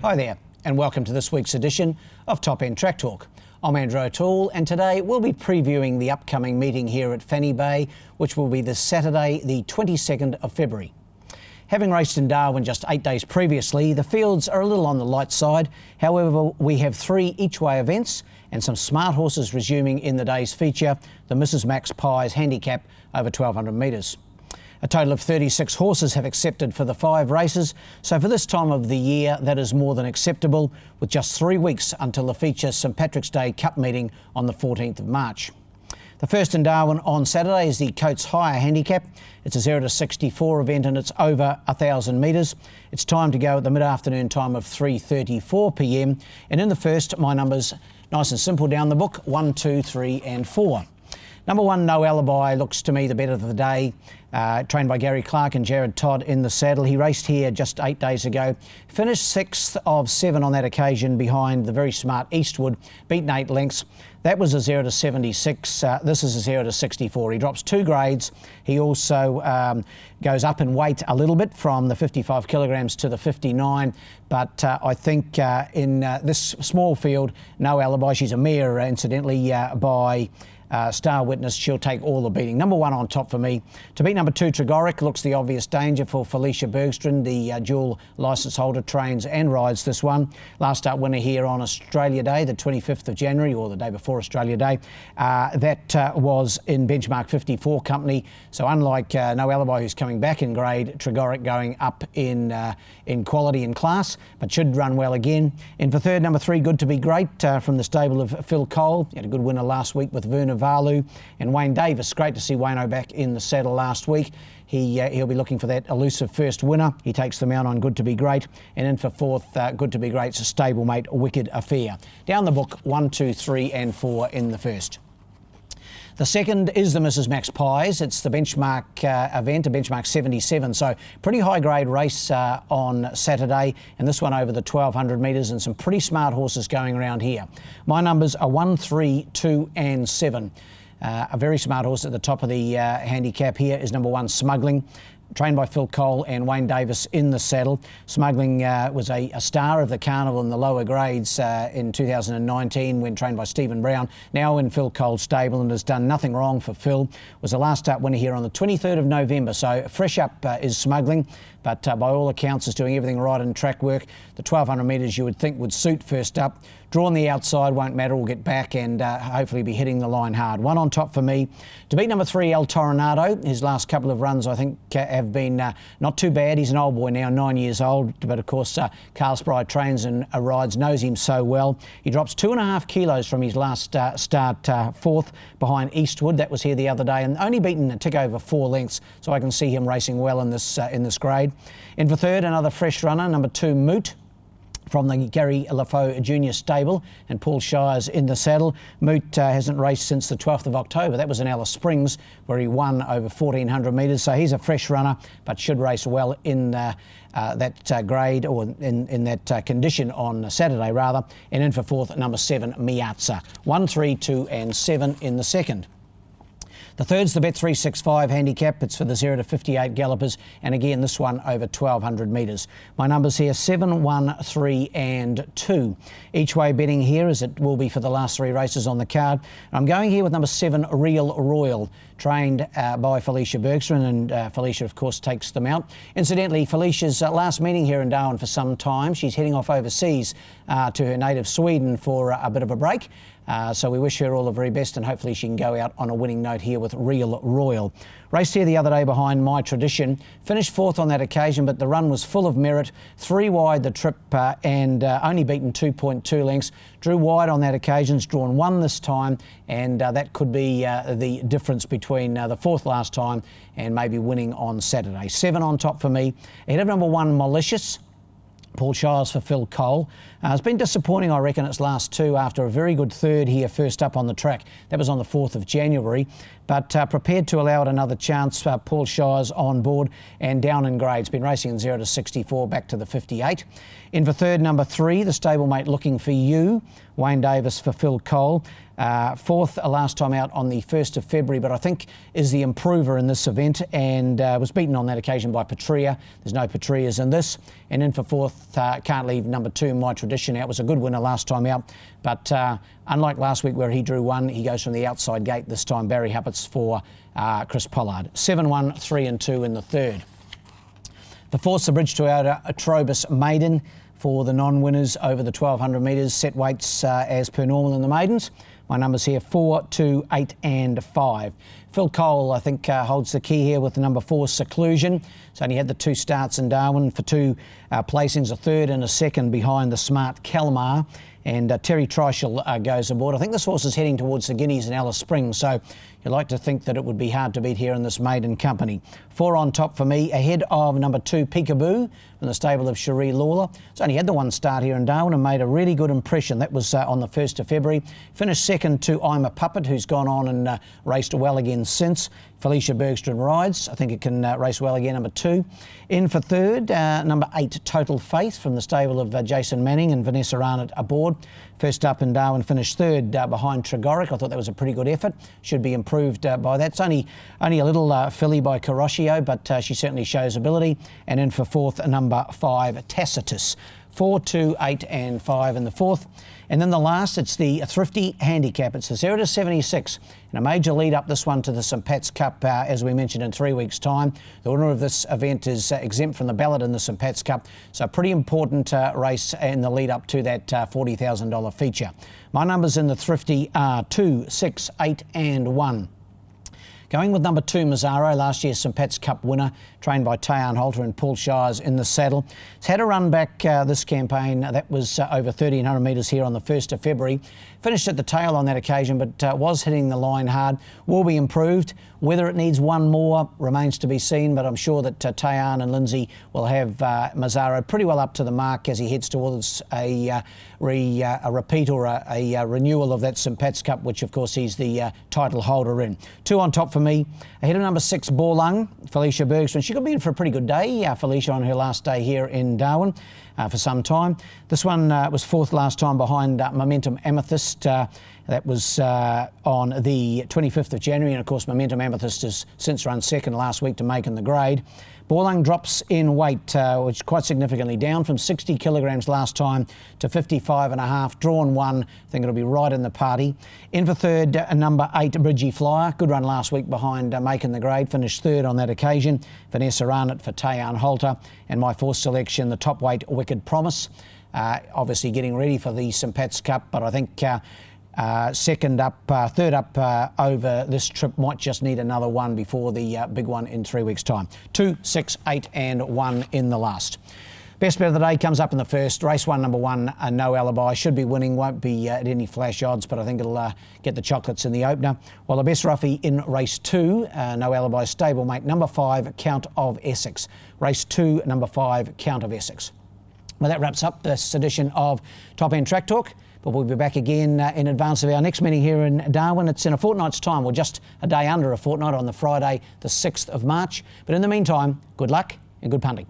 Hi there, and welcome to this week's edition of Top End Track Talk. I'm Andrew O'Toole, and today we'll be previewing the upcoming meeting here at Fanny Bay, which will be this Saturday, the 22nd of February. Having raced in Darwin just 8 days previously, the fields are a little on the light side. However, we have 3 each-way events and some smart horses resuming in the day's feature, the Mrs. Max Pies Handicap over 1,200 metres. A total of 36 horses have accepted for the 5 races, so for this time of the year that is more than acceptable, with just 3 weeks until the feature St Patrick's Day Cup meeting on the 14th of March. The first in Darwin on Saturday is the Coates Hire Handicap. It's a 0 to 64 event and it's over 1,000 metres. It's time to go at the mid-afternoon time of 3:34 p.m. And in the first, my numbers, nice and simple down the book, 1, 2, 3 and 4. Number 1, No Alibi, looks to me the bet of the day. Trained by Gary Clark and Jared Todd in the saddle. He raced here just 8 days ago. Finished 6th of 7 on that occasion behind the very smart Eastwood, beaten 8 lengths. That was a 0 to 76. This is a 0 to 64. He drops 2 grades. He also goes up in weight a little bit from the 55 kilograms to the 59. But I think in this small field, No Alibi, she's a mare incidentally by Star Witness, she'll take all the beating. Number 1 on top for me. To beat number 2, Tregoric, looks the obvious danger for Felicia Bergstrand, the dual licence holder, trains and rides this one. Last start winner here on Australia Day, the 25th of January, or the day before Australia Day. That was in Benchmark 54 company. So unlike No Alibi, who's coming back in grade, Tregoric going up in quality and class, but should run well again. In for third, number 3, Good to Be Great, from the stable of Phil Cole. He had a good winner last week with Verna Valu and Wayne Davis. Great to see Wayno back in the saddle last week. He'll be looking for that elusive first winner. He takes them out on Good to Be Great. And in for fourth, Good to Be Great's a stablemate, Wicked Affair. Down the book, 1, 2, 3 and 4 in the first. The second is the Mrs. Max Pies. It's the benchmark event, a benchmark 77. So pretty high grade race on Saturday, and this one over the 1,200 metres, and some pretty smart horses going around here. My numbers are 1, 3, 2 and 7. A very smart horse at the top of the handicap here is number 1, Smuggling. Trained by Phil Cole and Wayne Davis in the saddle. Smuggling was a star of the carnival in the lower grades in 2019 when trained by Stephen Brown. Now in Phil Cole's stable and has done nothing wrong for Phil. Was the last start winner here on the 23rd of November. So fresh up is Smuggling, but by all accounts is doing everything right in track work. The 1,200 metres you would think would suit first up. Draw on the outside, won't matter, we'll get back and hopefully be hitting the line hard. 1 on top for me. To beat number 3, El Toronado. His last couple of runs, I think, have been not too bad. He's an old boy now, 9 years old, but of course, Carl Spry trains and rides, knows him so well. He drops 2.5 kilos from his last start, 4th behind Eastwood. That was here the other day, and only beaten a tick over 4 lengths, so I can see him racing well in this grade. In for third, another fresh runner, number 2, Moot, from the Gary Lafoe Junior stable, and Paul Shires in the saddle. Moot hasn't raced since the 12th of October. That was in Alice Springs, where he won over 1,400 metres. So he's a fresh runner, but should race well in that grade, or in that condition on Saturday, rather. And in for fourth, number 7, Miazza. 1, 3, 2 and 7 in the second. The third's the Bet365 handicap. It's for the 0 to 58 gallopers, and again this one over 1,200 metres. My numbers here, 7, 1, 3 and 2. Each way betting here, as it will be for the last 3 races on the card. I'm going here with number 7, Real Royal, trained by Felicia Bergstrand, and Felicia of course takes them out. Incidentally, Felicia's last meeting here in Darwin for some time. She's heading off overseas to her native Sweden for a bit of a break. So we wish her all the very best, and hopefully she can go out on a winning note here with Real Royal. Raced here the other day behind My Tradition. Finished 4th on that occasion, but the run was full of merit. 3 wide the trip and only beaten 2.2 lengths. Drew wide on that occasion, drawn 1 this time, and that could be the difference between the 4th last time and maybe winning on Saturday. 7 on top for me. Ahead of number 1, Malicious. Paul Shires for Phil Cole. It's been disappointing, I reckon, its last 2 after a very good third here first up on the track. That was on the 4th of January. But prepared to allow it another chance. Paul Shires on board and down in grades. Been racing in 0 to 64 back to the 58. In for third, number 3, the stablemate Looking for You. Wayne Davis for Phil Cole. Fourth last time out on the 1st of February, but I think is the improver in this event, and was beaten on that occasion by Patria. There's no Patrias in this. And in for fourth, can't leave number 2, My Tradition out. Was a good winner last time out, but unlike last week where he drew 1, he goes from the outside gate this time. Barry Happett's for Chris Pollard. 7-1, 3 and 2 in the third. The fourth's the Bridge Toyota Atrobus Maiden for the non-winners over the 1200 metres. Set weights as per normal in the maidens. My numbers here 4, 2, 8 and 5. Phil Cole, I think, holds the key here with the number 4, Seclusion. So he had the 2 starts in Darwin for 2 placings, a third and a second behind the smart Kalmar. And Terry Treichel goes aboard. I think this horse is heading towards the Guineas and Alice Springs, so you'd like to think that it would be hard to beat here in this maiden company. 4 on top for me, ahead of number 2, Peekaboo, from the stable of Cherie Lawler. It's only had the 1 start here in Darwin and made a really good impression. That was on the 1st of February. Finished second to I'm a Puppet, who's gone on and raced well again since. Felicia Bergstrom rides. I think it can race well again, number 2. In for third, number 8, Total Faith, from the stable of Jason Manning and Vanessa Arnott aboard. First up in Darwin, finished third behind Tregoric. I thought that was a pretty good effort. Should be improved by that. It's only a little filly by Caroccio, but she certainly shows ability. And in for fourth, number 5, Tacitus. 4, 2, 8 and 5 in the fourth. And then the last, it's the Thrifty Handicap. It's the 0 to 76 and a major lead up this one to the St Pat's Cup, as we mentioned, in 3 weeks' time. The winner of this event is exempt from the ballot in the St Pat's Cup. So a pretty important race in the lead up to that $40,000 feature. My numbers in the Thrifty are 2, 6, 8 and 1. Going with number 2, Mazzaro, last year's St Pat's Cup winner, trained by Tayan Holter and Paul Shires in the saddle. It's had a run back this campaign. That was over 1,300 metres here on the 1st of February. Finished at the tail on that occasion, but was hitting the line hard. Will be improved. Whether it needs one more remains to be seen, but I'm sure that Tayan and Lindsay will have Mazzaro pretty well up to the mark as he heads towards a repeat or a renewal of that St Pat's Cup, which of course he's the title holder in. 2 on top for me. Ahead of number 6, Borlung, Felicia Bergstrom. She could be in for a pretty good day, Felicia, on her last day here in Darwin for some time. This one was 4th last time behind Momentum Amethyst. That was on the 25th of January, and of course Momentum Amethyst has since run 2nd last week to Making the Grade. Borlung drops in weight, which is quite significantly down from 60 kilograms last time to 55.5. Drawn 1, I think it'll be right in the party. In for third, number 8, Bridgie Flyer. Good run last week behind Making the Grade. Finished 3rd on that occasion. Vanessa Arnott for Tayan Holter. And my 4th selection, the top weight, Wicked Promise. Obviously getting ready for the St Pat's Cup, but I think third up over this trip might just need another one before the big one in 3 weeks' time. 2, 6, 8 and 1 in the last. Best bet of the day comes up in the first. Race 1, number 1, No Alibi. Should be winning, won't be at any flash odds, but I think it'll get the chocolates in the opener. While the best roughie in race 2, No Alibi, stablemate number 5, Count of Essex. Race 2, number 5, Count of Essex. Well, that wraps up this edition of Top End Track Talk. But we'll be back again in advance of our next meeting here in Darwin. It's in a fortnight's time, or just a day under a fortnight, on the Friday, the 6th of March. But in the meantime, good luck and good punting.